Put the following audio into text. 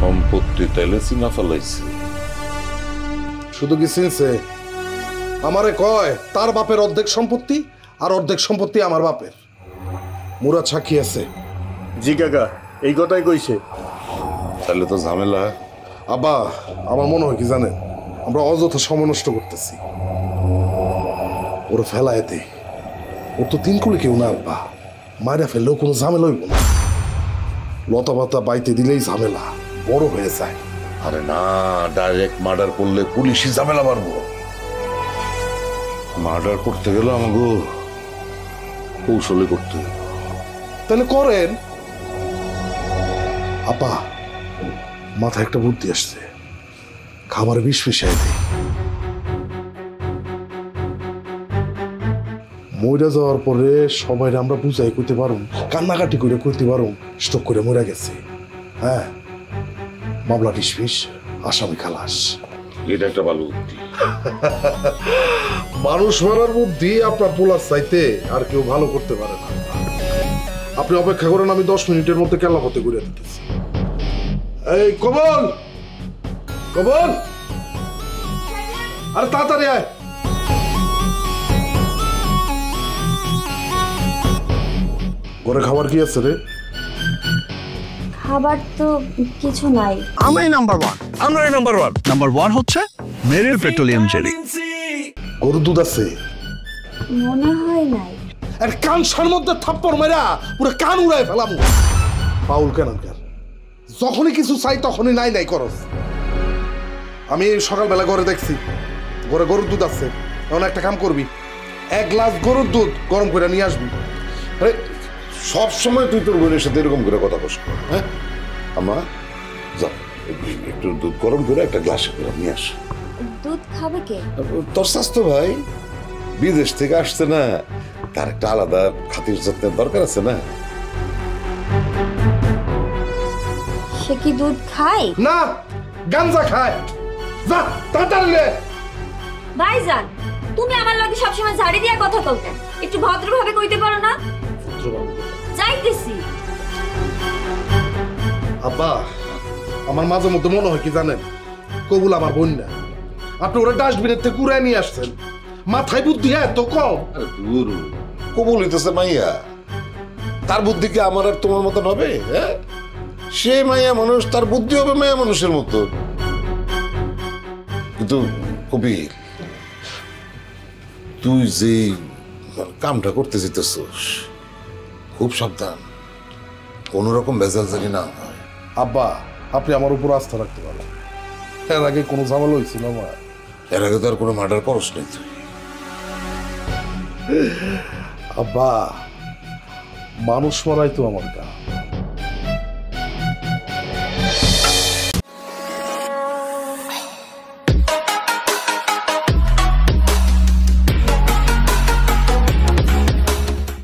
সম্পত্তি তাইলে চিনা ফেলাইছে। শুধু কি চিনছে, আমারে কয় তার বাপের অর্ধেক সম্পত্তি আর অর্ধেক সম্পত্তি আমার বাপের। মুরাদ সাক্ষী আছে। জি কাকা, এই কথাই কইছে। তাহলে তো ঝামেলা। আব্বা, আমার মনে হয় কি জানেন, আমরা অযথা সময় নষ্ট করতেছি। ওরা ফেলায় দে, ওর তো তিন কুলে কেউ না আব্বা, মায়েরা ফেললেও কোনো ঝামেলা হইব না। লতা পাতা বাইতে দিলেই ঝামেলা বড় হয়ে যায়। আরে না, ডাইরেক্ট মার্ডার করলে পুলিশই ঝামেলা মারবো। মার্ডার করতে গেলে আমাকে কৌশলে করতে হবে। তাহলে করেন আপা। মাথায় একটা বুদ্ধি আসছে, খাবার বিষ মিশাই দিই। মইরা যাওয়ার পরে সবাই আমরা বুঝাই করতে পারুন, কান্নাকাটি করে করতে পারুন স্টক করে মরে গেছে। হ্যাঁ, মামলা ডিসমিস, আসামি খালাস। এটা একটা ভালো বুদ্ধি। মানুষ মারার বুদ্ধি আপনার পোলার চাইতে আর কেউ ভালো করতে পারে না। আপনি অপেক্ষা করেন, আমি 10 মিনিটের মধ্যে কেলা পথে ঘুরে দিতেছি। এই কবল, কবল, আরে তাড়াতাড়ি আয়। ঘরে খাবার কি আছে রে? খাবার তো কিছু নাই। আমরাই নাম্বার ওয়ান, আমরাই নাম্বার ওয়ান। নাম্বার 1 হচ্ছে মেরিল পেট্রোলিয়াম জেলি। গরুর দুধ আছে? মনে হয় নাই। আর কানসার মধ্যে থাপ্পড় মেরা পুরো কান উড়ায় ফেলাম। পাউল কেনানকার, যখনই কিছু চাই তখনই নাই নাই করস। আমি সকালবেলা ঘরে দেখছি ঘরে গরুর দুধ আছে। এখন একটা কাম করবি, 1 গ্লাস গরুর দুধ গরম করে নিয়ে আসবি। আরে সব সময় তুই তোর বোনের সাথে এরকম করে কথা কস? হ্যাঁ আমা, যা একটু দুধ গরম করে একটা গ্লাসে করে নিয়ে আস। দুধ খাবে কে? তোর স্বাস্থ্য ভাই বিদেশ থেকে আসছে না, তার একটা আলাদা খাতির যত্নের দরকার আছে না। সে কি দুধ খায়? না, গাঞ্জা খায়। যা তাড়াতাড়ি লে। ভাইজান, তুমি আমার লগে সবসময় ঝাড়ি দিয়া কথা কইতে, একটু ভদ্রভাবে কইতে পারো না? যাইতেছি। আব্বা, আমার মাঝে মধ্যে মনে হয় কি জানেন, কবুল আমার বোন না, আপনি ওরা ডাস্টবিনের থেকে কুড়ায় নিয়ে আসছেন। মাথায় বুদ্ধি এত কম। কবুল হইতেছে মাইয়া, তার বুদ্ধি কি আমার আর তোমার মতন হবে? হ্যাঁ, সে মাইয়া মানুষ, তার বুদ্ধি হবে মাইয়া মানুষের মতো। কিন্তু কবির, তুই যে কামটা করতে যেতেছস খুব সাবধান, কোন রকম ভেজাল জানি না হয়। আব্বা, আপনি আমার উপর আস্থা রাখতে পারেন। এর আগে কোনো ঝামেলা হয়েছিল আমার? এর আগে তো আর কোনো মার্ডার করস নাই তুই। আব্বা, মানুষ মারাই তো আমার কাজ।